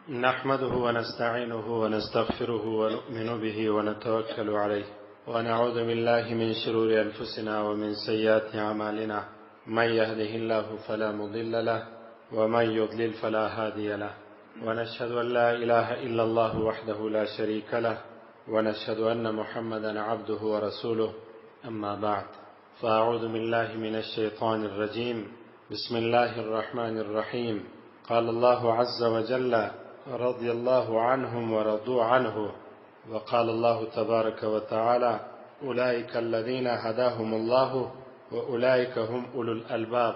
نحمده ونستعينه ونستغفره ونؤمن به ونتوكل عليه ونعوذ بالله من شرور أنفسنا ومن سيئات أعمالنا. من يهده الله فلا مضل له ومن يضلل فلا هادي له، ونشهد أن لا إله إلا الله وحده لا شريك له، ونشهد أن محمدا عبده ورسوله. أما بعد، فأعوذ بالله من الشيطان الرجيم. بسم الله الرحمن الرحيم. قال الله عز وجل: رضي الله عنهم ورضوا عنه. وقال الله تبارك وتعالى: أولئك الذين هداهم الله وأولئك هم أولو الألباب.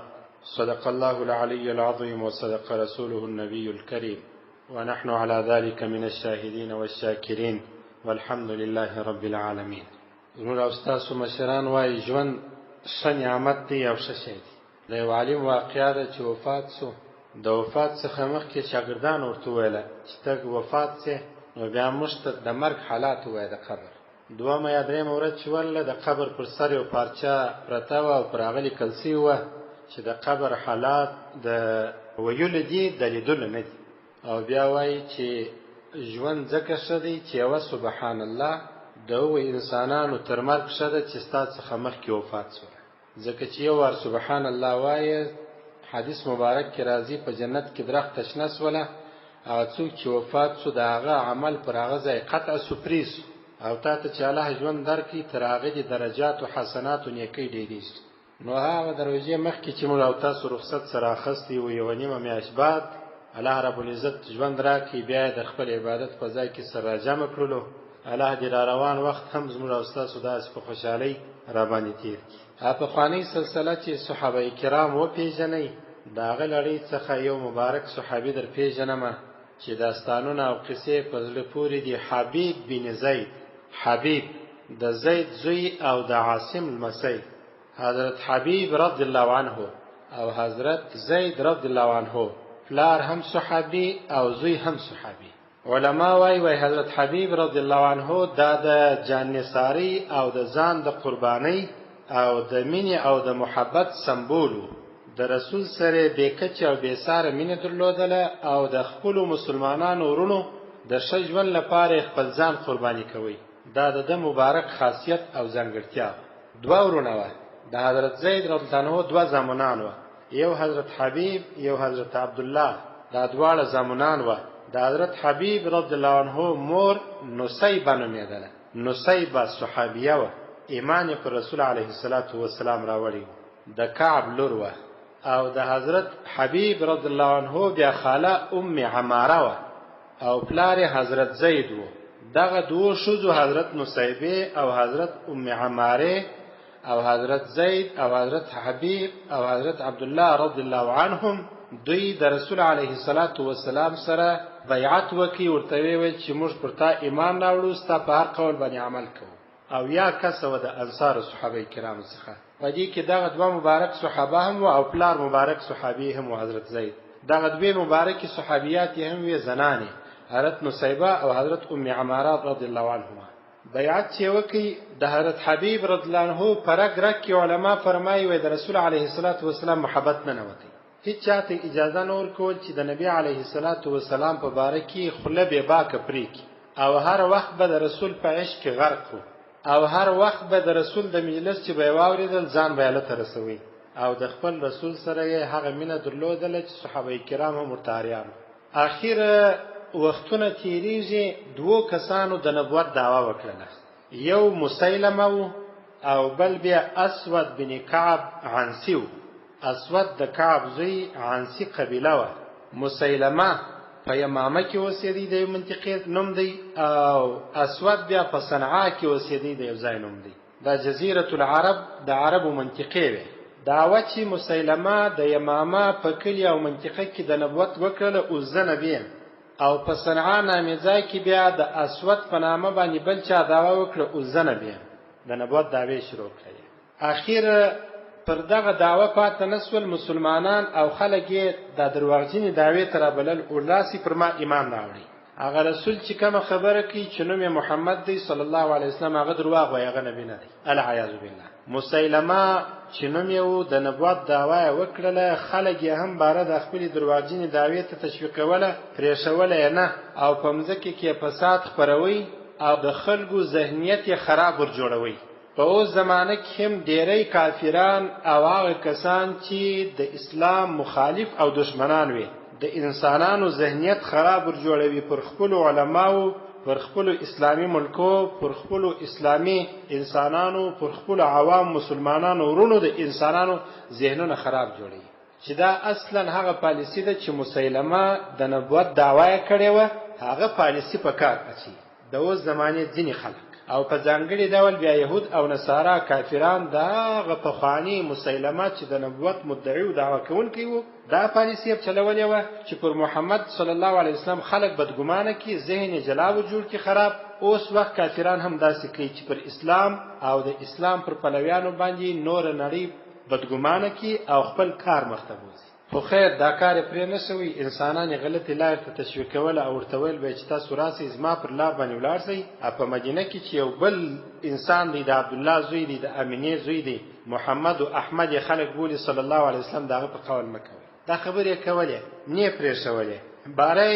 صدق الله العلي العظيم وصدق رسوله النبي الكريم، ونحن على ذلك من الشاهدين والشاكرين، والحمد لله رب العالمين. زموږ او ستاسو مشران وایي ژوند ښه نعمت دی او ښه شی دی. د یو عالم واقعه ده چې وفات سو. د وفات څخه مخکې شاګردان ورته وویله چې ته وفات سې نو بیا موږ ته د مرګ حالات ووایه د قبر. دویمه یا درېیمه ورځ چې ورله د قبر پر سر یو پارچه پرته وه او پر هغه لیکل سوي وه چې د قبر حالات د ویلو دي د لیدلو نه دي. او بیا وایي چې ژوند ځکه ښه دی چې یوه سبحان الله د هغو انسانانو تر مرګ ښه ده چې ستا څخه مخکې وفات سوله. ځکه چې یو وار سبحان الله وایه، حدیث مبارک کې راځي په جنت کې درخته شنه سوله، هغه څوک چې وفات سو د هغه عمل پر هغه ځای قطع سو پرې سو، او تا ته چې الله ژوند درکړي تر هغه د درجات و حسنات و نیکۍ ډېرېږي. نو هغه د روژې مخکې چې موږ او تاسو رخصت سره اخیستی و یوه نیمه میاشت بعد الله رب العزت ژوند راکړي، بیا د خپل عبادت په ځای کې سره راجمع کړلو. الله دې را روان وخت هم زموږ او ستاسو داسې په خوشحالۍ راباندې تېر کړي. پخوانۍ سلسله چې صحابه کرام وپېژنئ، د هغه لړۍ څخه یو مبارک صحابي در پېژنمه چې داستانونه او قصې په زړه پورې دي. حبیب بن زید. حبیب د زید زوی او د عاصم لمسی، حضرت حبیب رضی الله عنه او حضرت زید رضی الله عنه، پلار هم صحابي او زوی هم صحابي. علما وایي حضرت حبیب رضی الله عنه دا د جانثاري او د ځان د قربانۍ او د مینې او د محبت سمبول و. د رسول سره بې کچې او بې ساره مینه درلودله او د خپلو مسلمانانو ورونو د ښه ژوند لپاره خپل ځان قرباني کوي. دا د ده مبارک خاصیت او ځانګړتیا. دوه ورونه وه. د حضرت زید رضی الله عنه دوه زامنان وه، یو حضرت حبیب یو حضرت عبدالله. دا دواړه زامنان وه. د حضرت حبیب رضی الله عنه مور نصیبه نومېدله. نصیبه صحابیه وه، ایمان پر رسول علیه السلام راوړی و. د کعب لور وه. او د حضرت حبیب رضی الله عنه بیا خاله ام عماره وه او پلار حضرت زید و. دغه دوه ښځو حضرت نصیبه او حضرت ام عماره او حضرت زید او حضرت حبیب او حضرت عبدالله رضی الله عنهم دوی د رسول علیه السلام سره بیعت وکړي، ورته ویل چې موږ پر تا ایمان راوړو، ستا په هر قول باندې عمل کوو. او یا کسه وه د انصار صحابه کرامو څخه. په دې کې دغه دوه مبارک صحابه هم و او پلار مبارک صحابي هم و حضرت زید. دغه دوی مبارکې صحابیات یې هم وې زنانې، حضرت نصیبه او حضرت ام عماره رضی الله عنهما. بیعت چې وکړي د حضرت حبیب رضی الله عنه په رګ رګ کې علما فرمایي وایي د رسول علیه السلام محبت نه نوتی. هیڅ چاته اجازه نه ورکول چې د نبي علیه السلام په باره کې خوله بې باکه پرېږدي، او هر وخت به د رسول په عشق کې غرق و، او هر وخت به د رسول د مجلس چې به یې واورېدل ځان به یې هلته رسوي. او د خپل رسول سره یې هغه مینه درلودله چې صحابه کرام هم ورته اریان. اخره وختونه تېرېږي، دوو کسانو د نبوت دعوه وکړله. یو مسیلمه و او بل بیا اسود بن کعب عنسی و. اسود د کعب زوی، عنسی قبیله وه. مسیلمه په یمامه کې اوسېدی، د یو منطقې نوم دی، او اسود بیا په صنعا کې اوسېدی، د یو ځای نوم دی. دا جزیرة العرب د عربو منطقې وې. دعوه چې مسیلمه د یمامه په کلي او منطقه کې د نبوت وکړله، اوس زه نبي یم. او په صنعا نامې ځای کې بیا د اسود په نامه باندې بل چا دعوه وکړه، اوس زه نبي یم. د نبوت دعوې شروع کړې. اخر پر دغه دعوه پاته نسول مسلمانان او خلک یې د درواغجنې دعوې ته رابلل، اولاسي پر ما ایمان راوړي. هغه رسول چې کوم خبره کوي چې نوم محمد دی صلی الله علیه وسلم هغه دروغ وایي، هغه نبی نه دی. العیاذ بالله. مسیلمه چې نوم یې د نبوت دعوا وکړله، خلک یې هم باره د خپل دروغجنې دعوې ته تشویقوله، پرېښوله نه، او په مځکه کې فساد خپروي او د خلکو ذهنیت یې خراب ور جوړوي. په اوس زمانه کې هم ډېری کافران او هغه کسان چې د اسلام مخالف او دشمنان وي د انسانانو ذهنیت خراب ور جوړوي، پر خپل علماو، پر خپل اسلامی ملکو، پر خپل اسلامی انسانانو، پر خپل عوام مسلمانانو ورونو د انسانانو ذهنونه خراب جوړوي. چې دا اصلا هغه پالیسی ده چې مسیلمه د نبوت دعوا کړې و، هغه پالیسی په کار اچي د اوس زمانه ځینې خلک، او په ځانګړي ډول بیا يهود او نصارا کافران دا پخوانی مسیلمه چې د نبوت مدعی او دعوا کوونکی وو، دا پالیسی په چلولې و چې پر محمد صلی الله علیه وسلم خلک بدګمانه کی، ذهن جلاو جوړ کی خراب. اوس وخت کافران هم داسې کوي چې پر اسلام او د اسلام پر پلویانو باندې نور نړۍ بدګمانه کی او خپل کار مخته بوزي. خو خیر دا کار پرې نه شوی، انسانان غلطی لار ته تشویقول او ورتول به چې تاسو راسي زما پر لار باندې ولاړ شئ. په مدینه کې چې یو بل انسان دی د عبد الله زوی دی، د امینه زوی دی، محمد او احمد خلک بولی صلی الله علیه وسلم دغه په قول مکوي. دا خبره کوله نه پرې شولې. باره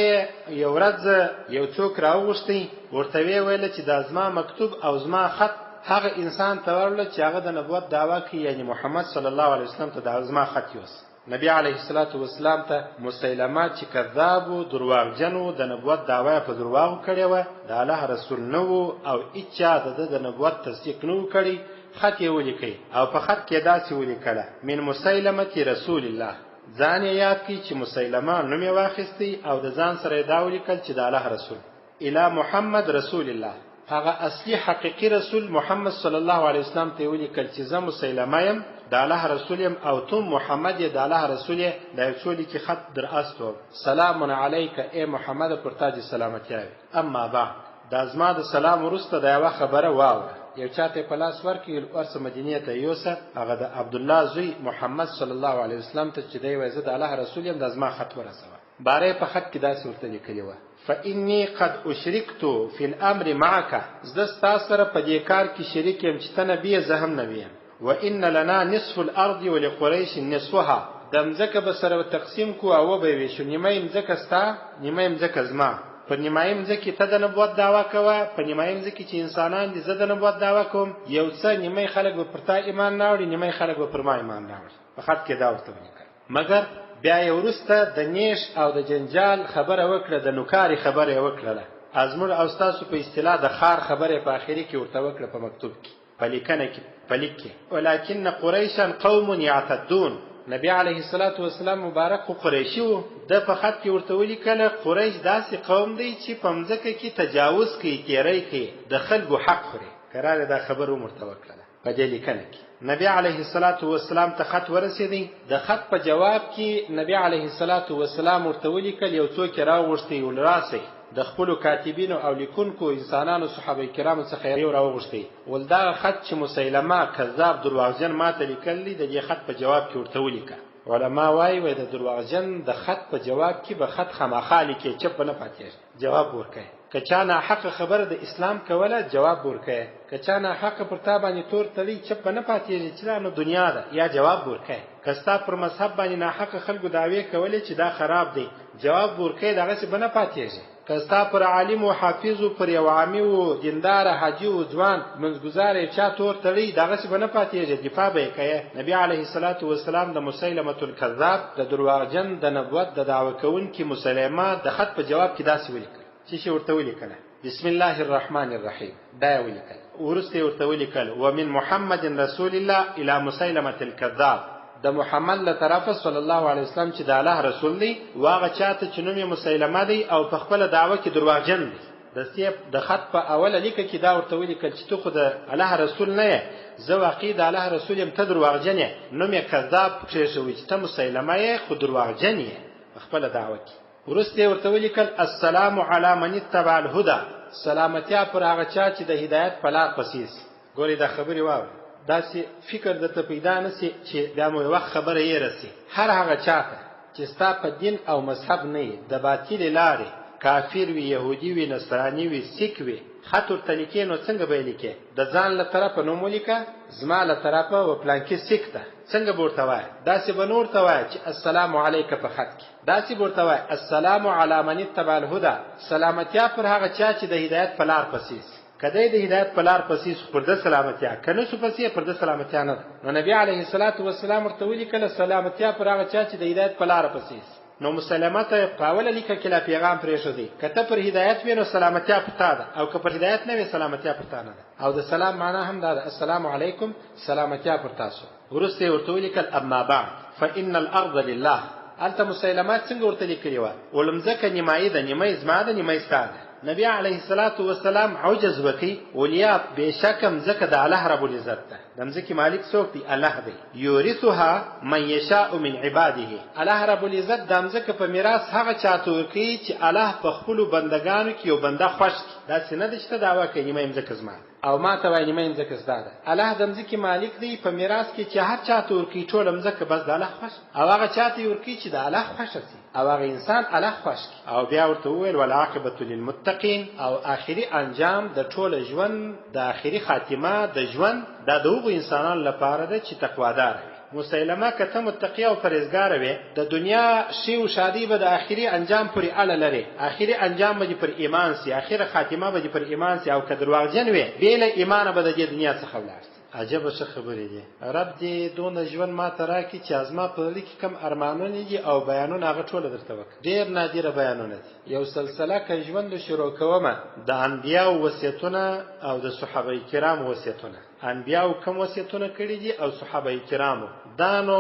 یو ورځ یو څوک راوغشتي ورته ویل چې دا زما مکتوب او زما خط هغه انسان ته ورل چې هغه د نبوت دعوا کوي، یعنی محمد صلی الله علیه وسلم ته دا زما خط یوس. نبی علیه الصلاۃ والسلام ته مسیلمه چې کذاب او دروغجن و، د نبوت دعوا په دروغ کړی و، د الله رسول نو او اچا د نبوت تصدیق نو کړی. خط یې ولیکي او په خط کې داسې ولیکله من مسیلمه رسول الله. ځان یاد کی چې مسیلمه نوم یې واخیستی او د ځان سره دا ولیکل چې د الله رسول الی محمد رسول الله. هغه اصلي حقيقي رسول محمد صلی الله علیه وسلم ته ولیکل چې زه مسیلمه یم د الله رسول یم او تو محمد یې د الله رسول یې. د رسول کې خط در استو سلام علیک ای محمد پر تاج سلامتی. اما بعد د زما د سلام ورسته دا یو خبره واوره. یو چاته په لاس ورکړي ورسه مدینه ته یوسف، هغه د عبد الله زوی محمد صلی الله علیه وسلم ته چې دی وایي زه د الله رسول یم، د زما خط ورسوه. باره په خط کې داسې ورته لیکلی و فإني قد أشركت في الأمر معك. زستا سره په دې کار کې شریک یم چې ته نبی زه هم نبی یم. وإن لنا نصف الأرض ولقريش نصفها. د مځکه به سره تقسیم کو او به ویشو، نیمه مځکه ستا، نیمه مځکه زما. په نیمه مځکه ته د نبوت دعوا کوه، په نیمه مځکه چې انسانان دي زه د نبوت دعوا کوم. یو څه نیمه خلک به پر تا ایمان نه وړي، نیمه خلک به پر ما ایمان نه وړي. په خط کې دا ورته ولیکل. مګر بیا یې وروسته د نیش او د جنجال خبره وکړه، د نوکاري خبره وکړه، ازمر او تاسو په اصطلاح د خار خبره په اخري کې ورته وکړه په مکتوب کې، په لیکنه کې، په لیک کې. ولکن قریشا قوم یعتدون. نبی علیه الصلاۃ والسلام مبارک خو قریشی وو، د په خط کې ورته ولیکل قریش داسې قوم دی چې په مځکه کې تجاوز کوي، تیری کوي، د خلکو حق خوري. قرار دا خبره ورته وکړه په دې لیکنه کې. نبی علیه الصلاۃ والسلام ته خط ورسېدی. د خط په جواب کې نبی علیه الصلاۃ والسلام ورته ولیکل یو څوک راوغشتي ولراسي د خپل کاتبینو او لیکونکو انسانانو صحابه کرامو څخه یو راوغشتي ول دا خط چې مسیلمه کذاب دروغجن ماته لیکلی د دې خط په جواب کې ورته ولیکه. علما وایي د دروغجن د خط په جواب کې به خط خامخالي کې چپ نه پاتې جواب ورکړي. کچانه حق خبر د اسلام کوله جواب ورکړي، کچانه حق پر تا باندې تور تلی چپ نه پاتې چې نو دنیا ده یا جواب ورکړي. کستا پر مذهب باندې نه حق خلکو دعوی کولې چې دا خراب دی جواب ورکړي، دغه څه بنه پاتېږي. کستا پر عالم او حافظ او پر یو عامي او دیندار حاجی او ځوان منځګزار چا تور تلی دغه څه بنه پاتېږي، دفاع به کوي. نبی علیه الصلاۃ والسلام د مسیلمه الکذاب د دروغجن د نبوت د دعوه کوونکي مسلمه د خط په جواب کې داسې ولیکل چې ورته ولیکل بسم الله الرحمن الرحیم. دا ولیکل ورسته ورته ولیکل ومن محمد رسول الله الى مسیلمه الکذاب. د محمد له طرفه صلی الله علیه وسلم چې د الله رسول دی، واغه چاته چې نوم مسیلمه دی او په خپل دعوه کې دروغجن دی. د سیب د خط په اوله لیکه کې دا ورته ولیکل چې ته خو د الله رسول نه یې، زه واقعي د الله رسول یم، ته دروغجن یې. نوم یې کذاب پرېښوي چې ته مسیلمه یې خو دروغجن یې په خپل دعوه کې. ورسته ورته ولیکل السلام علی من اتبع الهدى. سلامتیا پر هغه چا چې د هدایت په لار پسې سي. ګورې دا خبرې واورئ، داسې فکر درته پیدا نشي چې دا مو یوه خبره یې رسي. هر هغه چاته چې ستا په دین او مذهب نه یې، د باطلې لارې کافر وي، يهودي وي، نصراني وي، سیک وي، خط ورته لیکې نو څنګه به یې لیکې؟ د ځان له طرفه نوم ولیکه، زما له طرفه و پلانکي سیک ته. څنګه به ورته وایه؟ داسې به نه ورته وایه چې السلام علیک په خط کې، داسې به ورته وایه السلام علی من اتبع الهدى، سلامتیا پر هغه چا چې د هدایت په لار پسې سي. کدی د هدایت په لار پسې پر د سلامتیا، کنه سو پسې پر د سلامتیا نه. نو نبی علیه الصلاۃ والسلام ورته ولیکل سلامتیا پر هغه چا چې د هدایت په لار پسې سي. نو مسلمه ته پاوله لیکه کله پیغام پرېښودی، کته پر هدایت وینو سلامتیا پتا ده، او که پر هدایت نه وي سلامتیا پتا نه ده. او د سلام معنا هم ده السلام علیکم، سلامتیا پر تاسو. ورسته ورته ولیکل اما بعد فان الارض لله. الته مسلمات څنګه ورته لیکلی و؟ ولمزکه نیمایي ده، نیمه زما ده، نیمه ستا ده. نبی علیه الصلاۃ والسلام عجز وکي ولیا بشکم زکه د الله رب العزت ده. د مزکی مالک څوک دی؟ الله دی. یورثها من یشاء من عباده. الله رب العزت د مزکه په میراث هغه چاته ورکي چې الله په خپل بندگانو کې یو بنده خوښ کی. دا څنګه د شته داوا کوي نیمه مزکه زما او ما ته وایي نیمه مزکه زدا ده. الله د مزکی مالک دی، په میراث کې چې هر چاته ورکي ټول مزکه بس د الله خوښ، او هغه چاته ورکي چې د الله خوښ شي، او هغه انسان الله خوښ کی. او بیا ورته وویل والعاقبۃ للمتقین، او آخري انجام د ټول ژوند، د آخري خاتمه د ژوند د دغو انسانانو لپاره ده چې تقوادار وي. مسلمه کته متقی او پرهیزګار وي، د دنیا شی او شادي به د آخري انجام پورې اړه لري. آخري انجام به پر ایمان سي، آخره خاتمه به پر ایمان سي. او که درواغجن وي بیل ایمان به د دنیا څخه ولاړ. عجب څه خبرې دي. رب دې دون ژوند ما ته راکړي چې ازما په لیک کم ارمانونه دي او بیانونه هغه ټول درته وکړي. ډېر نادره بیانونه دي. یو سلسله که ژوند شروع کومه د انبیاو وصیتونه او د صحابه کرام وصیتونه. انبیاو کوم وصیتونه کړي دي او صحابه کرامو دا نو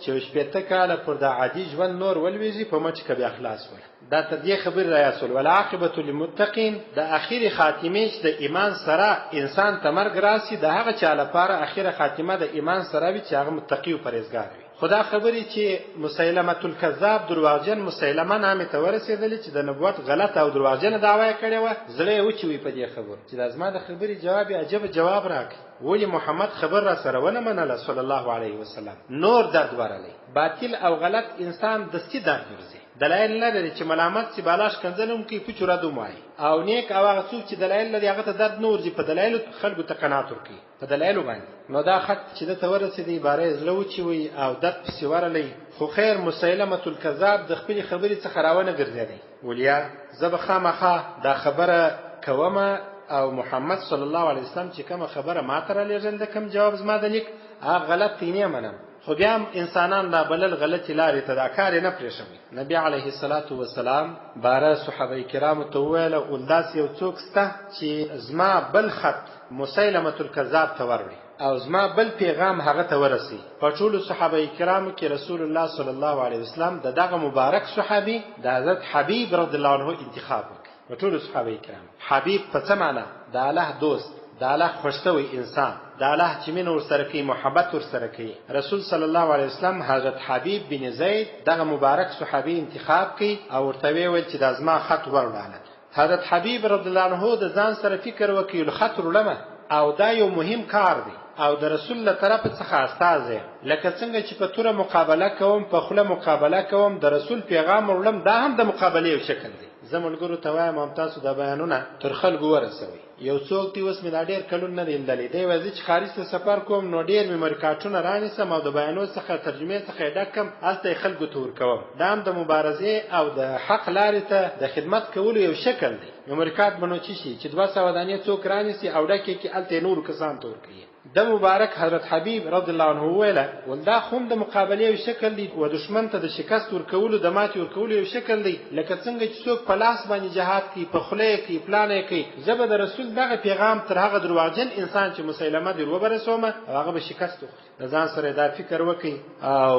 چې شپږ کاله پر د عادي ژوند نور ولويږي په مچ کې بیا خلاص ول. دا ته دې خبر را یاسول والعاقبۃ للمتقین. د اخیری خاتمه چې د ایمان سره انسان ته مرګ راسي، د هغه چا لپاره اخیری خاتمه د ایمان سره وي چې هغه متقی او پرهیزګار وي. خدا خبري چې مسیلمه الکذاب دروغجن مسیلمه نامه ته ورسېدل چې د نبوت غلط او دروغجن دعوی کړي و، زړه و چې وي په دې خبر چې لازمه د خبري جواب عجب جواب راکړي. ولی محمد خبر را سره ونه منله صلی الله علیه وسلم، نور درد ورلی. باطل او غلط انسان دستی درد ورزي. دلایل لري چې ملامت سی بالاش کنځلم کی پچو را دومای، او نیک او هغه څوک چې دلایل لري هغه ته درد نور دي، په دلایل خلکو ته قناعت ورکي په دلایل باندې. نو دا خط چې د تورسې دی باره زلو چې وي او درد پسې ورلی. خو خیر مسیلمه الکذاب د خپل خبرې څخه راونه ګرځېدی. ولیا زب خامخه دا خبره کومه او محمد صلی الله علیه وسلم چې کوم خبره ما ته را لېږل د کوم جواب زما د لیک هغه غلط نه منم. خو بیا هم انسانان دا بلل غلطی لارې ته دا کار نه پرېښوي. نبی علیه الصلاۃ والسلام باره صحابه کرامو ته وویل اولداس یو څوک سته چې زما بل خط مسیلمه الکذاب ته وروړي او زما بل پیغام هغه ته ورسي. په ټولو صحابه کرامو کې رسول الله صلی الله علیه وسلم د دغه مبارک صحابي د حضرت حبیب رضی الله عنه انتخاب وکړ. په ټولو صحابه کرامو حبیب په څه معنا؟ د الله دوست، د الله خوشتوي انسان، د الله چې مين ورسره کوي، محبت ورسره کوي. رسول صلی الله علیه وسلم حضرت حبیب بن زید دغه مبارک صحابي انتخاب کړي او ورته ویل چې د ازما خط ورواله. حضرت حبیب رضی الله عنه د ځان سره فکر وکړي خط ورلمه او دا یو مهم کار دی او د رسول له طرف څخه استاد لکه څنګه چې په توره مقابله کوم، په خله مقابله کوم، د رسول پیغام ورلم، دا هم د مقابله یو شکل دی. زمونږ ته وایم هم تاسو د بیانونه تر خلکو ورسوي. یو څوک دی اوس مې دا ډېر کلونه نه دی لیدلی، دی وایي چې خارج ته سفر کوم نو ډېر مې مرکاټونه رانیسم او د بیانو څخه ترجمې څخه یې ډک کم، هلته یې خلکو ته ورکوم. دا هم د مبارزې او د حق لارې ته د خدمت کولو یو شکل دی. یو مرکاټ به نو څه شي چې 200 دانې څوک رانیسي او ډکې کې هلته یې نورو کسانو ته ورکوي. د مبارک حضرت حبیب رضی الله عنه ویله ولدا خوم د مقابله یو شکل دی او دشمن ته د شکست ورکولو د ماتې ورکولو یو شکل دی. لکه څنګه چې څوک په لاس باندې جهاد کوي، په خله کوي، پلان کوي. زبر د رسول دغه پیغام تر هغه دروغجن انسان چې مسیلمه دی وبرسومه هغه به شکست وخوري. ځان سره دا فکر وکي او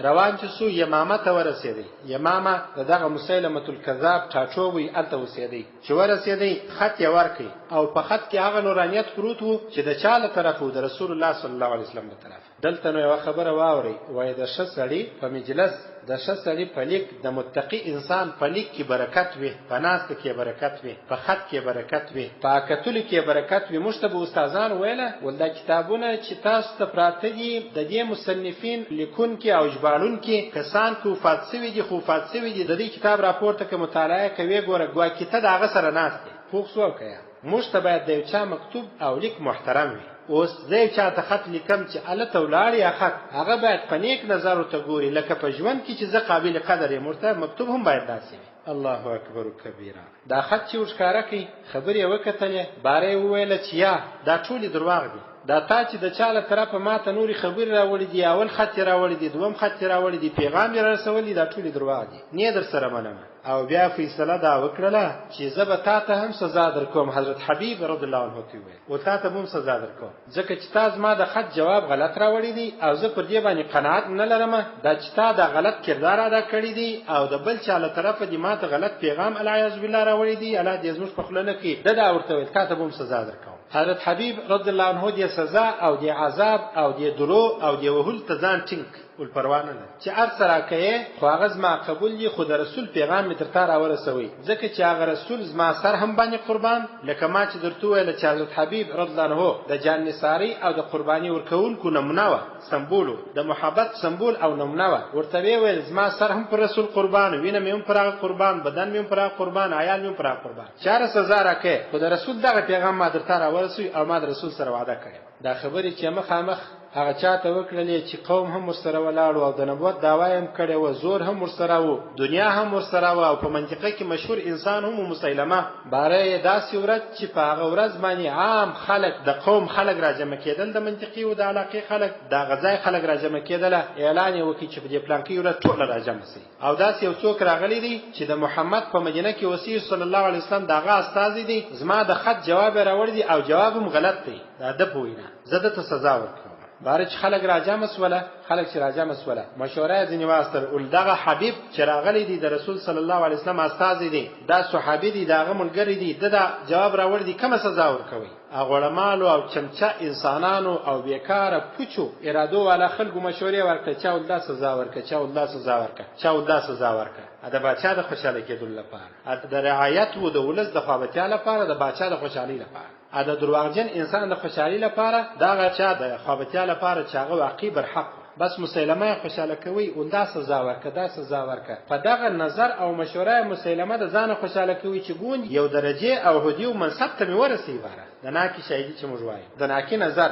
روان چې سو یمامه ته ورسېدی. یمامه دغه مسیلمه الکذاب ټاټووي الته وسېدی. چې ورسېدی خط یې ورکړي او په خط کې هغه نورانیت پروت وو چې د چا له طرف وو، د رسول الله صلی الله علیه وسلم له طرف. دلته نو یو خبره واوري، وای د ښه سړي په مجلس، د ښه سړي په لیک، د متقي انسان په لیک کې برکت وي، په ناسته کې برکت وي، په خط کې برکت وي، په کتلو کې برکت وي. موږ ته به استادان ویله ول دا کتابونه چې تاسو ته پراته دي د دې مصنفین لیکونکي او ژباړونکي کسان کو وفات سوي دي، خو وفات سوي دي، د دې کتاب راپورته کې مطالعه کوي، ګوره ګواکې ته د هغه سره ناست دی. پوښ سو کوي موږ ته باید د یو چا مکتوب او لیک محترم وي. اوس زه یو چا ته خط لیکم چې هلته ولاړ یا خط، هغه باید په نیک نظر ورته ګوري، لکه په ژوند کې چې زه قابل قدر یم، ورته مکتوب هم باید داسې وي. الله اکبر کبیره. دا خط چې ورښکاره کوي خبرې یې وکتلې، باره یې وویله چې یا دا ټولې درواغ دي، دا تا چې د چا له طرفه ماته نورې خبرې راوړې دي، اول خط یې راوړی دی، دوم خط یې راوړی دی، پیغام یې رسولی، دا ټولې درواغ دي، نه در سره منم. او بیا فیصله دا وکړله چې زه به تا ته هم سزا درکوم. حضرت حبیب رضی الله عنه ته وویل و تا ته به هم سزا درکوم، ځکه چې تا زما د خط جواب غلط راوړی دی او زه پر دې باندې قناعت نه لرم، دا چې تا دا غلط کردار ادا کړی دی او د بل چا له طرفه دې ما ته غلط پیغام العیاذ بالله راوړی دی، الله دې زموږ په خوله نه کړي. دا ورته ویل تا ته به هم سزا درکوم. حضرت حبیب رضی الله عنه دې سزا او دې عذاب او دې درو او دې وهل ته ځان ټینګ ول پروا نه لري چې هر سره کوي، خو هغه زما قبول دي، خو د رسول پیغام مې درته راورسوي، ځکه چې هغه رسول زما سر هم باندې قربان، لکه ما چې درته ویل چې حضرت حبیب رضی الله عنه د جان نثاری او د قرباني ورکوونکو نمونه وه، سمبول د محبت سمبول او نمونه وه. ورته ویل زما سر هم پر رسول قربان، وینه مې هم پر هغه قربان، بدن مې هم پر هغه قربان، عیال مې هم پر هغه قربان، چاره سزا راکړي، خو د رسول دغه پیغام ما درته راورسوي او ما د رسول سره وعده کړې. دا خبرې چې مخامخ هغه چاته وکړلې چې قوم هم ورسره ولاړ او د نبوت دعوا هم کړې و، زور هم ورسره و، دنیا هم ورسره و، او په منطقه کې مشهور انسان هم مسیلمه. باره داسې ورځ چې په هغه ورځ باندې عام خلک د قوم خلک راجمع کېدل، د منطقې او د علاقې خلک، د غځای خلک راجمع کېدل، اعلان یې وکړي چې په دې پلانکې ورځ ټول راجمع شي. او داسې یو څوک راغلی دی چې د محمد په مدینه کې وصي صلی الله علیه وسلم دغه استازی دی، زما د خط جواب راوړی دی او جواب هم غلط دی، دا د پوینه زه د سزا ورکوم. بارچ خلک راجمع سوله، خلک چې راجمع سوله مشوره ځینې واستل ول دغه حبیب چې راغلی دی د رسول صلی الله علیه وسلم استازی دی، دا صحابي دی، دغه ملګری دی، دا جواب راوړ دی، کومه سزا ورکوي؟ غړمالو او چمچا انسانانو او بیکاره پوچو ارادو والا خلکو مشورې ورکړه، چا ولدا سزا ورکړه، چا ولدا سزا ورکړه، چا ولدا سزا ورکړه. دا بادشاہ د خوشاله کېدو لپاره، د رعایت و د ولس د خوابتیا لپاره، د بادشاہ د خوشحالي لپاره، د دروغجن انسان د خوشحالي لپاره، دا غچا د خوابتیا لپاره چې هغه واقعي برحق بس مسیلمه خوشاله کوي، ولدا سزا ورکړه، دا سزا ورکړه. په دغه نظر او مشوره مسیلمه د ځان خوشاله کوي چې ګون یو درجه او هدیو منصب ته مې ورسي، باره د ناکي شایدي چې موږ وایو د ناکي نظر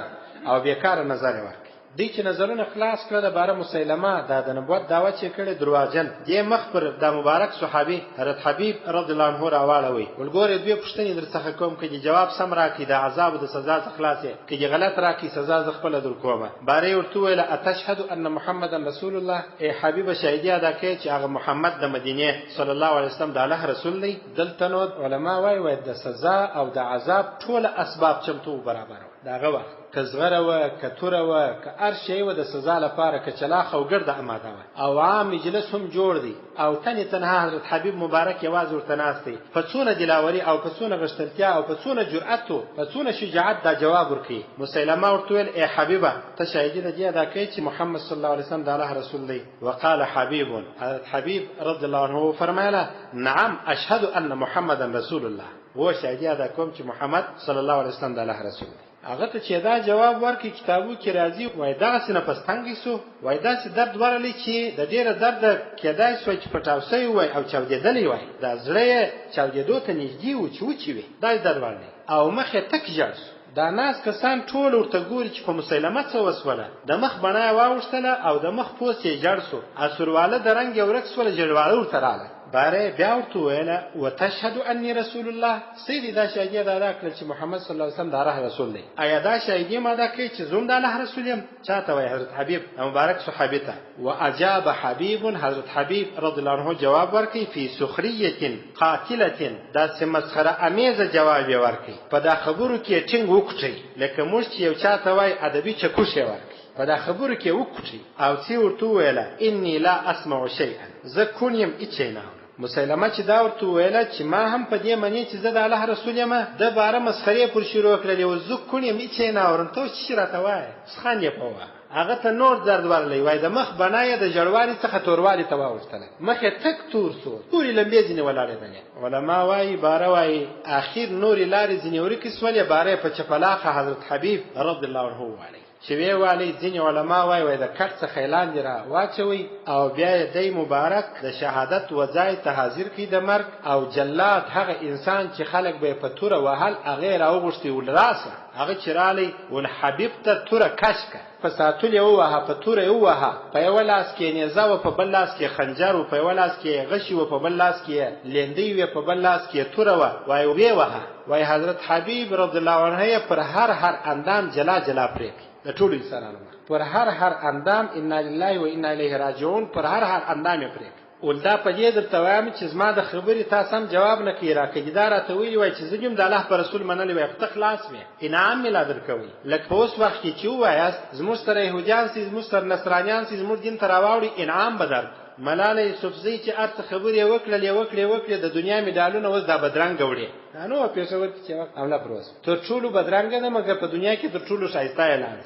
او بیکاره نظر ورکړي. دی چې نظرونه خلاص کړه د باره مسیلمه د نبوت دعوه چې کړې دروغجن، دې مخ پر د مبارک صحابي حضرت حبیب رضی الله عنه راواړوي. ولګورې دوی پوښتنې در څخه کوم، کې جواب سم راکړي د عذاب او د سزا څخه خلاصې، کې غلط راکړي سزا ز خپل در کومه. باره ورته ویل اتشهد ان محمد رسول الله، ای حبیب شهیدی ادا کوي چې هغه محمد د مدینه صلی الله علیه وسلم د الله رسول دی. دلته نو علما وایي د سزا او د عذاب ټول اسباب چمتو برابر داغه وخت کزغره و کتوره و که هر شی و د سزا لپاره کچلاخ او ګرد اماده و، او عام مجلس هم جوړ دی، او تنها حضرت حبیب مبارک یواز ورته ناستی، په څونه دلاوري او په څونه غشتلتیا او په څونه جرأت او په څونه شجاعت دا جواب ورکړي. مسیلمه ورته ویل ای حبیبه ته شهیدی دی ادا کوي چې محمد صلی الله علیه وسلم د الله رسول دی. وقال حبیب، حضرت حبیب رضی الله عنه فرمایله نعم اشهد ان محمد رسول الله، و شهیدی ادا کوم چې محمد صلی الله علیه وسلم د الله رسول دی. هغه ته چې دا جواب ورکړي کتابو کې راځي، وای دا سینه پستانګي سو، وای دا سي درد ورلې چې د ډیره درد کېدای شو چې پټاوسي وای او چاودېدلې وای، دا زړه چاودېدو ته نږدې و چې وچی وي، دا درد ورلې او مخه تک جاس. دا ناس کسان ټول ورته ګوري چې په مسیلمه څه وسوله، د مخ بڼه واوښتله او د مخ پوست یې جړ سو، اسرواله د رنګ یو رک سوله جړواله ورته رااله. باره بیا ورته ویله وتشهد انی رسول الله، سیدی دا شهیدی ادا کړل چې محمد صلی الله علیه وسلم د الله رسول دی. آیا دا شهیدی ما دا کوي چې زوم د الله رسول یم؟ چاته وای؟ حضرت حبیب مبارک صحابی ته. واجاب حبیب، حضرت حبیب رضی الله عنه جواب ورکړي فی سخریه قاتله، دا سه مسخره امیزه جواب ورکړي، په دا خبرو کې ټینګ وکړي، لکه موږ چې یو چاته وای ادبی چکوشه ورکړي، په دا خبرو کې وکړي. او سی ورته ویله انی لا اسمع شیئا، زه کونیم اچینا. مسیلمه چې دا ورته ویله چې ما هم په دې منی چې زه د الله رسول یم، د باره مسخرې پر شروع کړلې، و زه کونیم اچینا ورته چې راته وای څخان یې پوه. هغه ته نور درد ورلی وای د مخ بنای د جړوالي څخه توروالی ته واوښتله مخ یې تک تور سو تورې لمبې ځینې ولاړېدلې علما وایي باره وایي اخیر نورې لارې ځینې ورکې سولې باره په چپلاخه حضرت حبیب رضی الله عنه ووالی چې وی والی ځینې علما وایي د کټ څخه لاندې را واچوي او بیا یې دی مبارک د شهادت وځای ته حاضر کړي د مرګ او جلاد هغه انسان چې خلک به په توره وهل هغې راوغوښتي ولراسه هغه چې رالی ول حبیب ته توره کش که په ساتل یې ووهه په توره یې ووهه په یوه لاس کې نیزه وه په بل لاس کې خنجر و په یوه لاس کې غشي وه په بل لاس کې لیندۍ وې په بل لاس کې توره وه وایي ویې وهه وایي حضرت حبیب رضی الله عنه یې پر هر اندام جلا جلا پرېږي د ټولو انسانانو پر هر اندام انا لله و انا الیه راجعون پر هر اندام یې پرېږي ولدا په دې درته وایم چې زما د خبرې تاسو هم جواب نه کوي راکړي دا راته ویلي وای چې زه هم د الله په رسول منلی وای خو ته خلاص وې انعام مې لا درکوي لکه په اوس وخت کې چې ووایاست زموږ سره یهودیان سي زموږ سره نصرانیان سي زموږ دین ته راواوړي انعام به درکړو ملاله یوسفزۍ چې هر څه خبرې یې وکړلې د دنیا مډالونه اوس دا بدرنګه وړي دا نو پېښور کې چې وخت حمله پر اوس تر ټولو بدرنګه ده مګر په دنیا کې تر ټولو ښایسته اعلان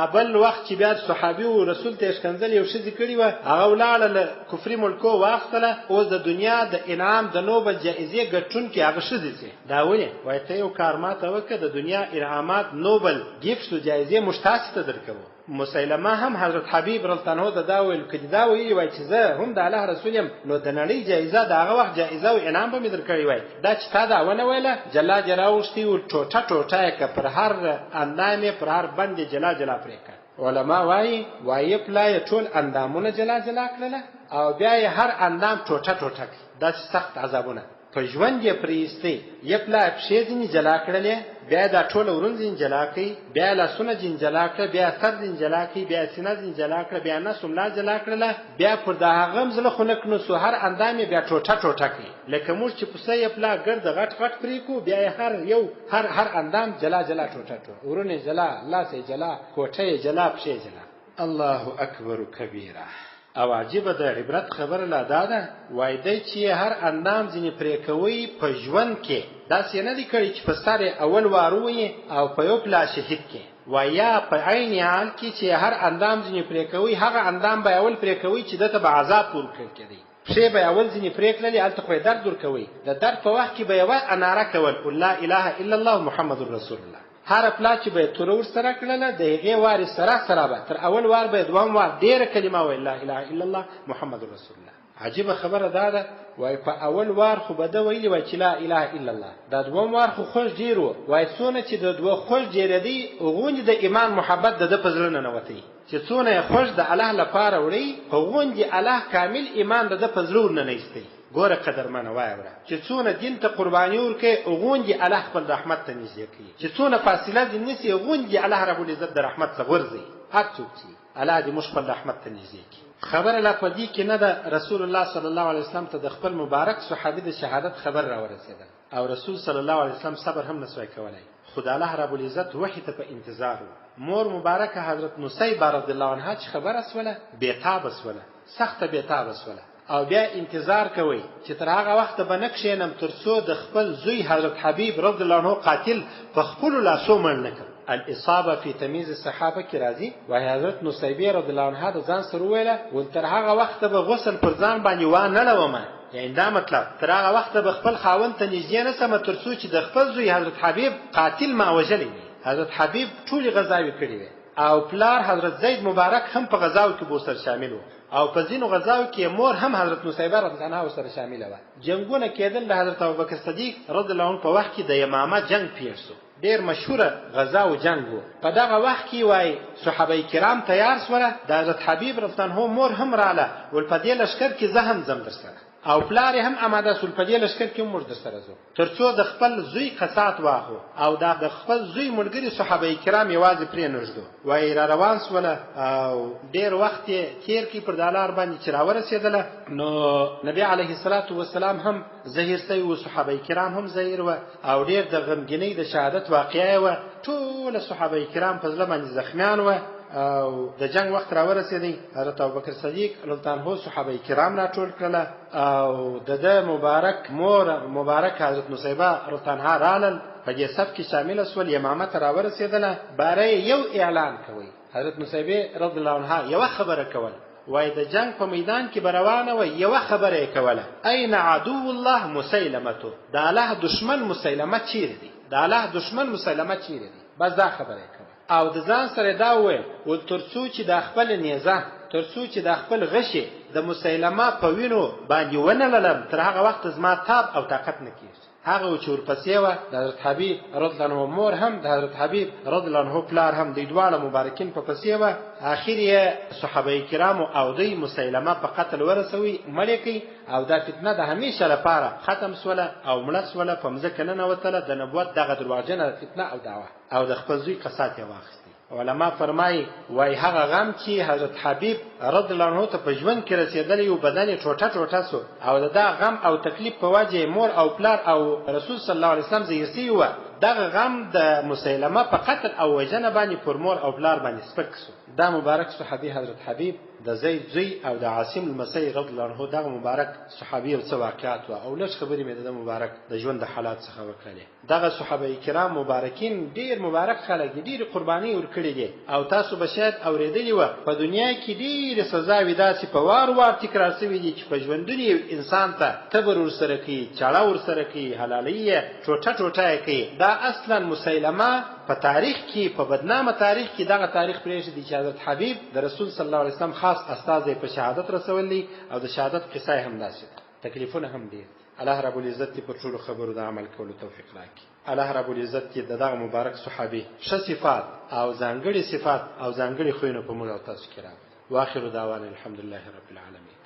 ابل وخت چې بیا صحابي او رسول ته ښکنځل یو شي کړي و هغه ولاړه له کفري ملکو واخله اوس د دنیا د انعام د نوبل جایزې ګټون کې هغه شي دا ولې وای ته یو کار ماته وکړه د دنیا انعامات نوبل گیفټ او جایزې مشتاق ته درکو مسیلمه هم حضرت حبیب رضی الله عنه دا ویل کړي دا ویل وای چې زه هم د الله رسول یم نو د نړۍ جایزه دغه وخت جایزه او انعام به مې درکړی وای دا چې تا دا ونه ویله جلا جراوشتي او ټوټه ک پر هر اندامه پر هر بند جلا جلا پرېکړه علما وایي پلای ټول اندامونه جلا جلا کړل او بیا یې هر اندام ټوټه دا سخت عذابونه په ژوند یې پریستي یې پلای پښې ځینې جلا کړلې بیا دا ټول ورون ځین جلا کړي بیا لاسونه ځین جلا کړه بیا سر ځین جلا کړي بیا سینه ځین جلا کړه بیا نس ملا جلا کړله بیا پر دا هغه مزله خنک نو سو هر اندام بیا ټوټه کړي لکه موږ چې پسه یې پلا ګرد غټ پرې کو بیا هر اندام جلا ټوټه ورونه جلا لاس جلا کوټه جلا پښې جلا الله اکبر کبیره او عجیبه د عبرت خبره لا داده وای دی چې هر اندام ځینې پرې کوي په ژوند کې داسې نه دي کړي چې په سر اول واروي او په یو پلا شهید کې ویا په عین حال کې چې هر اندام ځینې پرې کوي هغه اندام به اول پرې کوي چې دته به عذاب ورکړي کېدی پښې به اول ځینې پرې کړلې هلته خو درد ورکوي د درد په وخت کې به یوه اناره کول لا اله الا الله محمد رسول الله هر پلا چې به تور ور سره کړله د هغې وارې سره به تر اول وار به دوام وار ډېره کلمه ویل لا اله الا الله محمد رسول الله عجیبه خبره دا ده وای په اول وار خو به ده ویلي وای چې لا اله الا الله دا دوام وار خو خوږ ډېر و وای څونه چې د دوه خوږ ډېرېدی هغوندې د ایمان محبت د ده په زړه ننوتی چې څونه یې خوږ د الله لپاره وړی هغوندې الله کامل ایمان د ده په زړه ورننیستی ګوره قدرمنه وایوره چې څونه دین ته قرباني ورکړي هغوندې الله خپل رحمت ته نږدې کوي چې څونه فاصله دې نیسي هغوندې الله رب العزت د رحمت څخه غورځي هر څوک چې الله دې موږ خپل رحمت ته نږدې کړي خبره لا په دې کې نه ده رسول الله صلی الله علیه وسلم ته د خپل مبارک صحابي د شهادت خبر راورسېده او رسول صلی الله علیه وسلم صبر هم نسوای کولای خدای الله رب العزت وحی ته په انتظار مور مبارکه حضرت نصیبه رضی الله عنها چې خبر اسوله بیتاب اسوله سخت بیتاب اسوله او بیا انتظار کوي چې تر هغه وخت به نه کښېنم تر څو د خپل زوی حضرت حبیب رضی الله عنه قاتل په خپلو لاسو مړ نه کړم الاصابه فی تمیز الصحابه کې راځي وایي حضرت نصیبه رضی الله عنها د ځان سره وویله ول تر هغه وخته به غسل پر ځان باندې وانه لومه یعنی دا مطلب تر هغه وخته به خپل خاوند ته نږدې نه سمه تر څو چې د خپل زوی حضرت حبیب قاتل ما وژلی وي حضرت حبیب ټولې غذاوې کړې وې او پلار حضرت زید مبارک هم په غزاو کې بوسر شامل و او په ځینو غزاو کې مور هم حضرت نصیبه رضی الله عنها سره شامل و جنگونه کېدل د حضرت ابوبکر صدیق رضی الله عنه په وخت کې د یمامه جنگ پیښ شو ډېر مشهوره غزا او جنگ و په دغه وخت کې وای صحابه کرام تیار سوله د حضرت حبیب رضی الله عنه مور هم رااله ول په دې لشکر کې زه هم زم درسره او پلار هم اماده سول په دې لشکر کې موږ درسره زو ترڅو د خپل زوی قصات واخو او د خپل زوی ملګری صحابه کرام یوازې پرې نږدو وای را روان سوله او ډېر وخت تیر کې پر دالار باندې چې راورسېدله نو نبی علیه الصلاة والسلام هم زهیر سوی و صحابه کرام هم زهیر و او ډېر د غمګینۍ د شهادت واقعه و ټول صحابه کرام په زړه باندې زخمیان و او د جنگ وخت راورسېدی حضرت ابوبکر صدیق رضی الله عنه صحابه کرام راټول کړل او د مبارک مور مبارک حضرت نصیبه رضی الله عنها رالل په دې صف کې شامل سول یمامه ته راورسېدله باره یو اعلان کوي حضرت نصیبه رضی الله عنها یو خبره کوله، وای د جنگ په میدان کې بروانه و یو خبره کوله، اين عدو الله مسیلمه، د الله دشمن مسیلمه چیرې دی، د الله دشمن مسیلمه چیرې دی، بس دا خبره کوله. او د ځان سره دا وویل ول ترڅو چې د خپل نیزه، ترڅو چې د خپل غشي د مسیلمه په وینو باندې ونه للم، تر هغه وخت زما تاب او طاقت نه کیږي. هغه چې ورپسې وه د حضرت حبیب رضی الله عنه مور هم د حضرت حبیب رضی الله عنه پلار هم، د دواړه مبارکین په پسې وه. اخر یې صحابه کرامو او دوی مسیلمه په قتل ورسوي، مړې کړي، او دا فتنه د همیشه لپاره ختم سوله او مړه سوله، په مځکه ننوتله. د نبوت دغه درواغجنه فتنه او دعوه او د خپل زوی قصات یې واخیست. علما فرمایي وای هغه غم چې حضرت حبیب رضی الله عنه ته په ژوند کې رسیدلی و، بدن ټوټه ټوټه سو، او دا غم او تکلیف په وجه مور او پلار او رسول صلی الله علیه وسلم زیر سی و. دغه غم د مسیلمه په قتل او وژنه باندې پر مور او پلار باندې سپک سو. دا مبارک صحابي حضرت حبیب د زید زوی او د عاصم المسی رضی الله عنه دغه مبارک صحابي او څه واقعات و، او لږ خبرې مې د مبارک د ژوند د حالات څخه وکړلې. دغه صحابه کرام مبارکین ډیر مبارک خلک، ډیر قرباني ورکړي دي، او تاسو به شاید اوریدلی و په دنیا کې ډیر سزاوي داسې په وار وار تکرار شوي دي چې په ژوندونی انسان ته تبر ورسره کوي، چاړه ورسره کوي، حلالي ټوټه ټوټه کوي. دا اصلا مسیلمه په تاریخ کې، په بدنامه تاریخ کې دغه تاریخ پرېږدي چې حضرت حبیب د رسول صلی الله علیه وسلم خاص استازی په شهادت رسولي، او د شهادت قصه هم داسې تکلیفونه هم دي. الله رب العزت په ټولو خبرو د عمل کولو توفیق راکړي. الله رب العزت دغه مبارک صحابي ښه صفات او ځانګړي صفات او ځانګړي خوینه په موږ او تاسو کې راوړي. واخر دعوانا الحمدلله رب العالمین.